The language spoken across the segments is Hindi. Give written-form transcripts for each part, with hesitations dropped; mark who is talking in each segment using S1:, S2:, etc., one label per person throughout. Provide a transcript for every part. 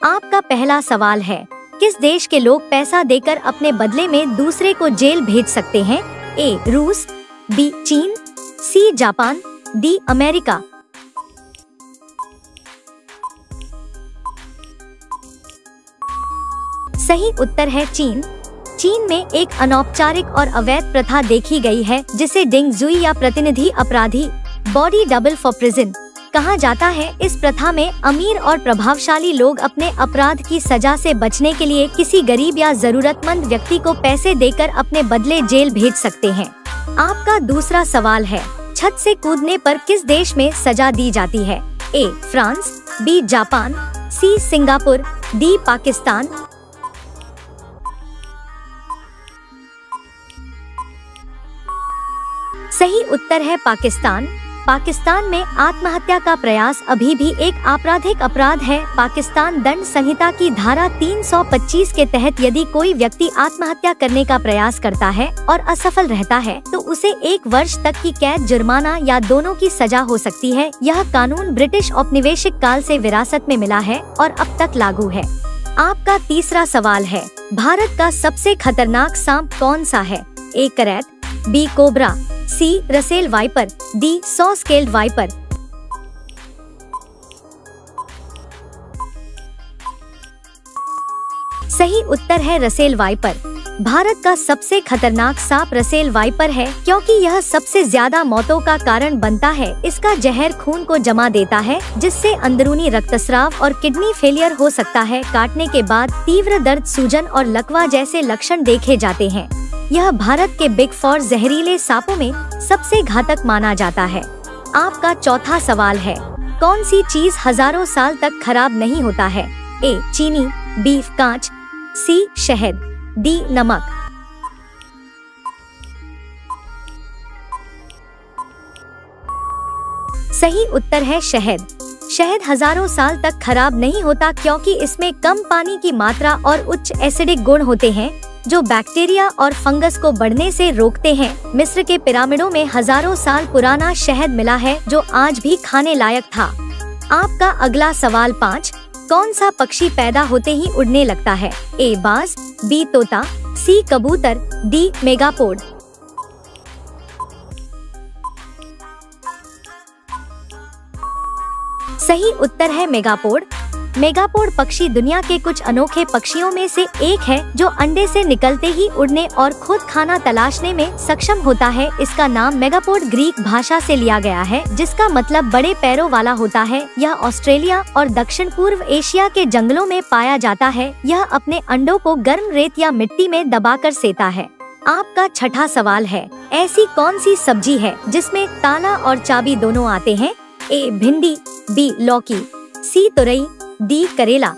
S1: आपका पहला सवाल है, किस देश के लोग पैसा देकर अपने बदले में दूसरे को जेल भेज सकते हैं? ए रूस, बी चीन, सी जापान, डी अमेरिका। सही उत्तर है चीन। चीन में एक अनौपचारिक और अवैध प्रथा देखी गई है जिसे डिंग जुई या प्रतिनिधि अपराधी बॉडी डबल फॉर प्रिजन कहा जाता है। इस प्रथा में अमीर और प्रभावशाली लोग अपने अपराध की सजा से बचने के लिए किसी गरीब या जरूरतमंद व्यक्ति को पैसे देकर अपने बदले जेल भेज सकते हैं। आपका दूसरा सवाल है, छत से कूदने पर किस देश में सजा दी जाती है? A France, B Japan, C Singapore, D Pakistan. सही उत्तर है पाकिस्तान। पाकिस्तान में आत्महत्या का प्रयास अभी भी एक आपराधिक अपराध है। पाकिस्तान दंड संहिता की धारा 325 के तहत यदि कोई व्यक्ति आत्महत्या करने का प्रयास करता है और असफल रहता है तो उसे 1 वर्ष तक की कैद, जुर्माना या दोनों की सजा हो सकती है। यह कानून ब्रिटिश औपनिवेशिक काल से विरासत में मिला है और अब तक लागू है। आपका तीसरा सवाल है, भारत का सबसे खतरनाक सांप कौन सा है? A krait, B cobra, C Russell viper, D saw scaled viper. सही उत्तर है रसेल वाइपर। भारत का सबसे खतरनाक सांप रसेल वाइपर है क्योंकि यह सबसे ज्यादा मौतों का कारण बनता है। इसका जहर खून को जमा देता है जिससे अंदरूनी रक्तस्राव और किडनी फेलियर हो सकता है। काटने के बाद तीव्र दर्द, सूजन और लकवा जैसे लक्षण देखे जाते हैं। यह भारत के बिग 4 जहरीले सांपों में सबसे घातक माना जाता है। आपका चौथा सवाल है, कौन सी चीज हजारों साल तक खराब नहीं होता है? ए चीनी, बी कांच, सी शहद, डी नमक। सही उत्तर है शहद। शहद हजारों साल तक खराब नहीं होता क्योंकि इसमें कम पानी की मात्रा और उच्च एसिडिक गुण होते हैं जो बैक्टीरिया और फंगस को बढ़ने से रोकते हैं। मिस्र के पिरामिडों में हजारों साल पुराना शहद मिला है जो आज भी खाने लायक था। आपका अगला सवाल 5, कौन सा पक्षी पैदा होते ही उड़ने लगता है? ए बाज, बी तोता, सी कबूतर, डी मेगापोड। सही उत्तर है मेगापोड। मेगापोड पक्षी दुनिया के कुछ अनोखे पक्षियों में से एक है जो अंडे से निकलते ही उड़ने और खुद खाना तलाशने में सक्षम होता है। इसका नाम मेगापोड ग्रीक भाषा से लिया गया है जिसका मतलब बड़े पैरों वाला होता है। यह ऑस्ट्रेलिया और दक्षिण पूर्व एशिया के जंगलों में पाया जाता है। यह अपने अंडों को गर्म रेत या मिट्टी में दबाकर सेता है। आपका छठा सवाल है, ऐसी कौन सी सब्जी है जिसमें ताला और चाबी दोनों आते हैं? ए भिंडी, बी लौकी, सी तुरई, डी करेला।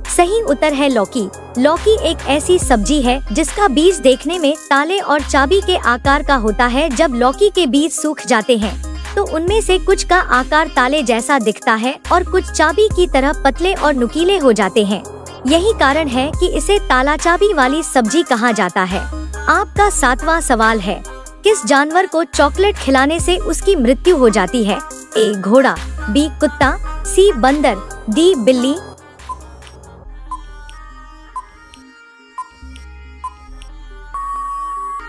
S1: सही उत्तर है लौकी। लौकी एक ऐसी सब्जी है जिसका बीज देखने में ताले और चाबी के आकार का होता है। जब लौकी के बीज सूख जाते हैं तो उनमें से कुछ का आकार ताले जैसा दिखता है और कुछ चाबी की तरह पतले और नुकीले हो जाते हैं। यही कारण है कि इसे ताला चाबी वाली सब्जी कहा जाता है। आपका 7वां सवाल है, किस जानवर को चॉकलेट खिलाने से उसकी मृत्यु हो जाती है? ए घोड़ा, बी कुत्ता, सी बंदर, डी बिल्ली।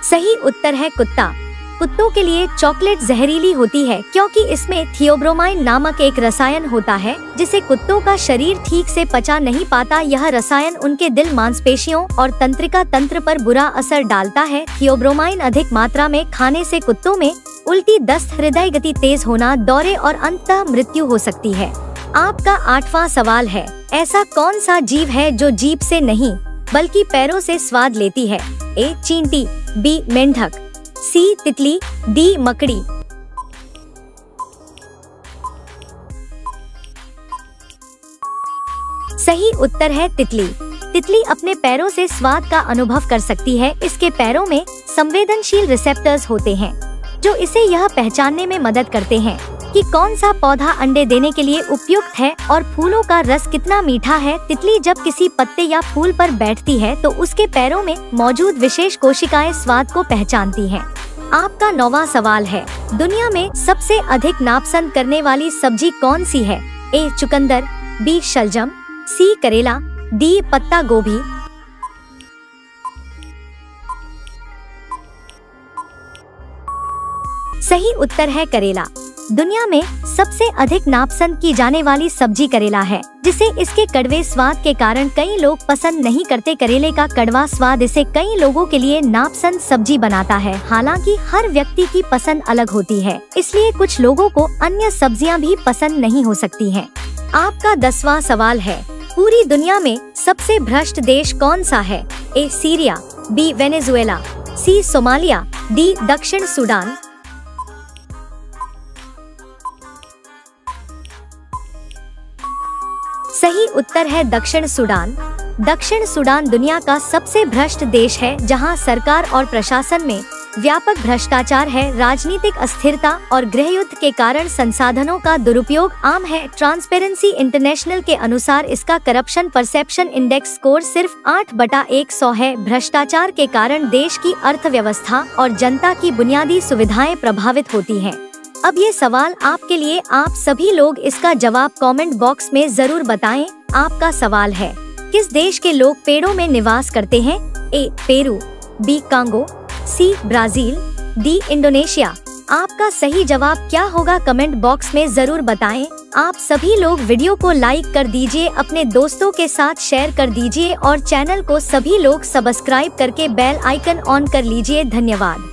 S1: सही उत्तर है कुत्ता। कुत्तों के लिए चॉकलेट जहरीली होती है क्योंकि इसमें थियोब्रोमाइन नामक एक रसायन होता है जिसे कुत्तों का शरीर ठीक से पचा नहीं पाता। यह रसायन उनके दिल, मांसपेशियों और तंत्रिका तंत्र पर बुरा असर डालता है। थियोब्रोमाइन अधिक मात्रा में खाने से कुत्तों में उल्टी, दस्त, हृदय गति तेज होना, दौरे और अंततः मृत्यु हो सकती है। आपका 8वां सवाल है, ऐसा कौन सा जीव है जो जीभ से नहीं बल्कि पैरों से स्वाद लेती है? ए चींटी, बी मेंढक, सी तितली, डी मकड़ी। सही उत्तर है तितली। तितली अपने पैरों से स्वाद का अनुभव कर सकती है। इसके पैरों में संवेदनशील रिसेप्टर्स होते हैं जो इसे यह पहचानने में मदद करते हैं कि कौन सा पौधा अंडे देने के लिए उपयुक्त है और फूलों का रस कितना मीठा है। तितली जब किसी पत्ते या फूल पर बैठती है तो उसके पैरों में मौजूद विशेष कोशिकाएं स्वाद को पहचानती हैं। आपका 9वां सवाल है, दुनिया में सबसे अधिक नापसंद करने वाली सब्जी कौन सी है? ए चुकंदर, बी शलजम, सी करेला, डी पत्ता गोभी। सही उत्तर है करेला। दुनिया में सबसे अधिक नापसंद की जाने वाली सब्जी करेला है, जिसे इसके कड़वे स्वाद के कारण कई लोग पसंद नहीं करते। करेले का कड़वा स्वाद इसे कई लोगों के लिए नापसंद सब्जी बनाता है। हालांकि हर व्यक्ति की पसंद अलग होती है, इसलिए कुछ लोगों को अन्य सब्जियां भी पसंद नहीं हो सकती हैं। आपका 10वां सवाल है, पूरी दुनिया में सबसे भ्रष्ट देश कौन सा है? ए सीरिया, बी वेनेजुएला, सी सोमालिया, डी दक्षिण सूडान। सही उत्तर है दक्षिण सूडान। दक्षिण सूडान दुनिया का सबसे भ्रष्ट देश है, जहां सरकार और प्रशासन में व्यापक भ्रष्टाचार है। राजनीतिक अस्थिरता और गृहयुद्ध के कारण संसाधनों का दुरुपयोग आम है। ट्रांसपेरेंसी इंटरनेशनल के अनुसार इसका करप्शन परसेप्शन इंडेक्स स्कोर सिर्फ 8/100 है। भ्रष्टाचार के कारण देश की अर्थव्यवस्था और जनता की बुनियादी सुविधाएं प्रभावित होती हैं। अब ये सवाल आपके लिए, आप सभी लोग इसका जवाब कमेंट बॉक्स में जरूर बताएं। आपका सवाल है, किस देश के लोग पेड़ों में निवास करते हैं? A Peru, B Congo, C Brazil, D Indonesia. आपका सही जवाब क्या होगा कमेंट बॉक्स में जरूर बताएं। आप सभी लोग वीडियो को लाइक कर दीजिए, अपने दोस्तों के साथ शेयर कर दीजिए और चैनल को सभी लोग सब्सक्राइब करके बेल आइकन ऑन कर लीजिए। धन्यवाद।